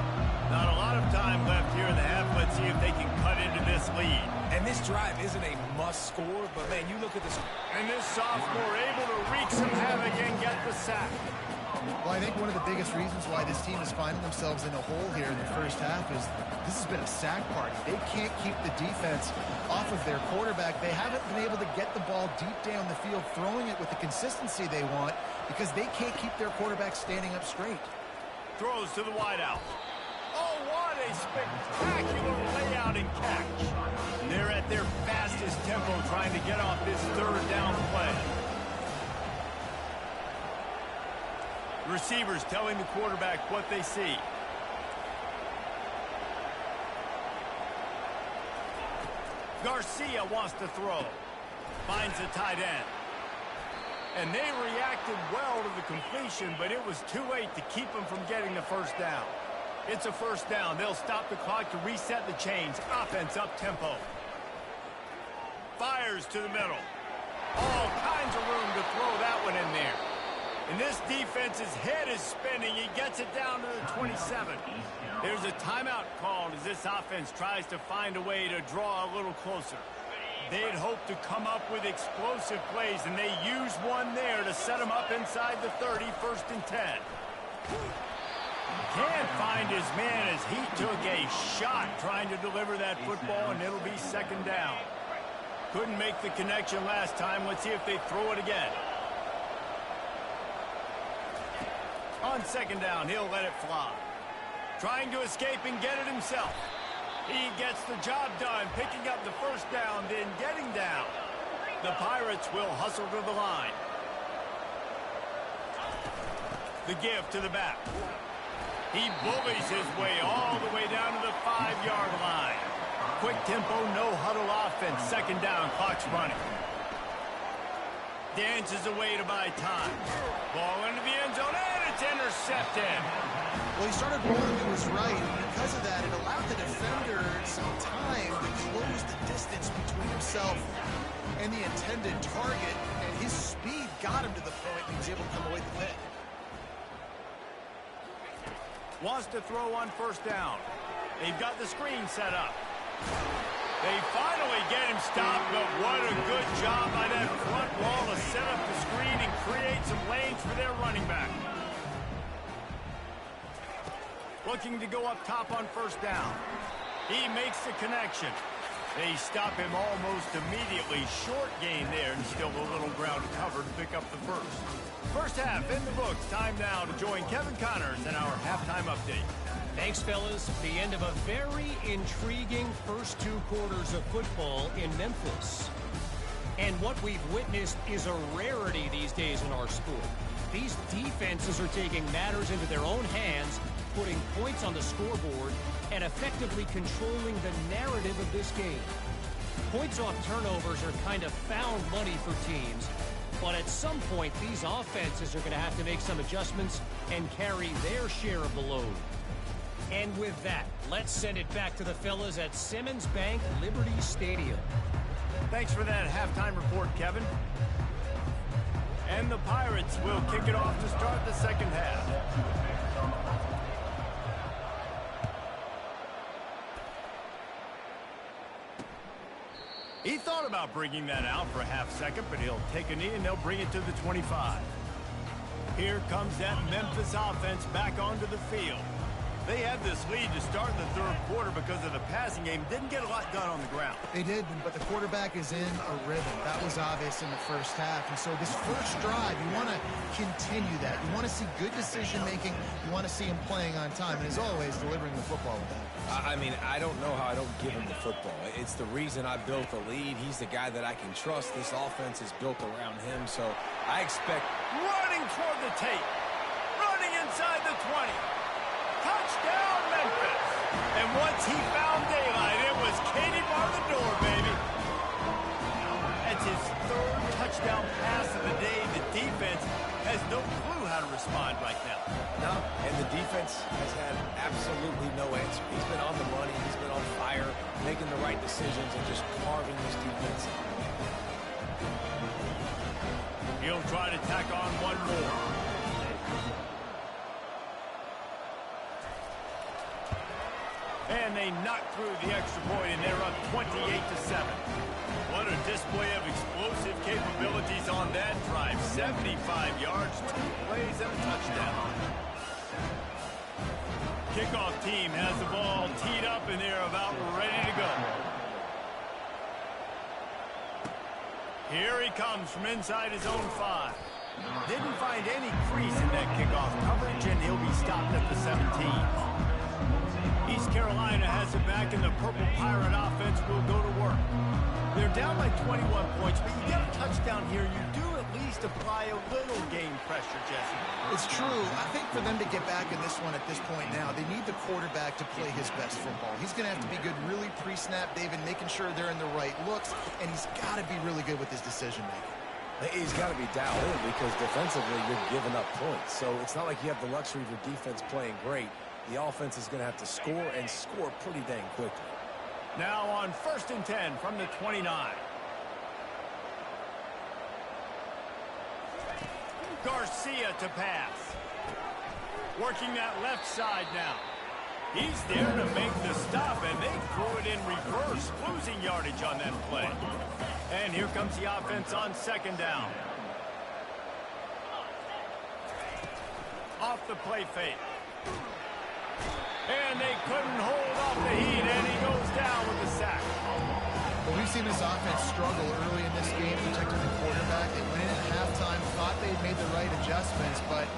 Not a lot of time left here in the half. Let's see if they can cut into this lead. And this drive isn't a must score, but man, you look at this. And this sophomore able to wreak some havoc and get the sack. Well, I think one of the biggest reasons why this team is finding themselves in a hole here in the first half is this has been a sack party. They can't keep the defense off of their quarterback. They haven't been able to get the ball deep down the field, throwing it with the consistency they want because they can't keep their quarterback standing up straight. Throws to the wideout. Oh, what a spectacular layout and catch. They're at their fastest tempo trying to get off this third down play. Receivers telling the quarterback what they see. Garcia wants to throw. Finds a tight end. And they reacted well to the completion, but it was too late to keep them from getting the first down. It's a first down. They'll stop the clock to reset the chains. Offense up tempo. Fires to the middle. All kinds of room to throw that one in there. And this defense's head is spinning. He gets it down to the 27. There's a timeout called as this offense tries to find a way to draw a little closer. They'd hoped to come up with explosive plays, and they used one there to set them up inside the 30, 1st and 10. Can't find his man as he took a shot trying to deliver that football, and it'll be 2nd down. Couldn't make the connection last time. Let's see if they throw it again. On 2nd down, he'll let it fly. Trying to escape and get it himself. He gets the job done, picking up the first down, then getting down. The Pirates will hustle to the line. The give to the back. He bullies his way all the way down to the 5-yard line. Quick tempo, no huddle offense. 2nd down, clock's running. Dances away to buy time. Ball into the end zone, and it's intercepted. Well, he started rolling to his right, and because of that, it allowed the defender some time to close the distance between himself and the intended target, and his speed got him to the point that he was able to come away with the pick. Wants to throw on 1st down. They've got the screen set up. They finally get him stopped, but what a good job by that front wall to set up the screen and create some lanes for their running back. Looking to go up top on 1st down. He makes the connection. They stop him almost immediately. Short gain there, and still a little ground to cover to pick up the first. First half in the books. Time now to join Kevin Connors in our halftime update. Thanks, fellas. The end of a very intriguing first 2 quarters of football in Memphis. And what we've witnessed is a rarity these days in our sport. These defenses are taking matters into their own hands, putting points on the scoreboard, and effectively controlling the narrative of this game. Points off turnovers are kind of found money for teams, but at some point, these offenses are going to have to make some adjustments and carry their share of the load. And with that, let's send it back to the fellas at Simmons Bank Liberty Stadium. Thanks for that halftime report, Kevin. And the Pirates will kick it off to start the 2nd half. He thought about bringing that out for a half second, but he'll take a knee and they'll bring it to the 25. Here comes that Memphis offense back onto the field. They had this lead to start the 3rd quarter because of the passing game. Didn't get a lot done on the ground. They did, but the quarterback is in a rhythm. That was obvious in the first half. And so this first drive, you want to continue that. You want to see good decision-making. You want to see him playing on time. And as always, delivering the football with that. I mean, I don't know how I don't give him the football. It's the reason I built the lead. He's the guy that I can trust. This offense is built around him. So I expect... Running toward the tape. Running inside the 20. Touchdown, Memphis. And once he found daylight, it was Katie bar the door, baby. That's his 3rd touchdown pass of the day. The defense has no clue how to respond right now. No, and the defense has had absolutely no answer. He's been on the money. He's been on fire, making the right decisions and just carving this defense. He'll try to tack on one more. they knock through the extra point, and they're up 28-7. What a display of explosive capabilities on that drive. 75 yards, 2 plays, and a touchdown. Kickoff team has the ball teed up, and they're about ready to go. Here he comes from inside his own 5. Didn't find any crease in that kickoff coverage, and he'll be stopped at the 17. East Carolina has it back, and the Purple Pirate offense will go to work. They're down by 21 points, but you get a touchdown here, you do at least apply a little game pressure, Jesse. It's true. I think for them to get back in this one at this point now, they need the quarterback to play his best football. He's going to have to be good really pre-snap, David, making sure they're in the right looks, and he's got to be really good with his decision-making. He's got to be dialed in because defensively you're giving up points. So it's not like you have the luxury of your defense playing great. The offense is going to have to score and score pretty dang quickly. Now on 1st and 10 from the 29. Garcia to pass. Working that left side now. He's there to make the stop, and they threw it in reverse, losing yardage on that play. And here comes the offense on 2nd down. Off the play fake. And they couldn't hold off the heat, and he goes down with a sack. Well, we've seen this offense struggle early in this game protecting the quarterback. They went in at halftime, thought they'd made the right adjustments, but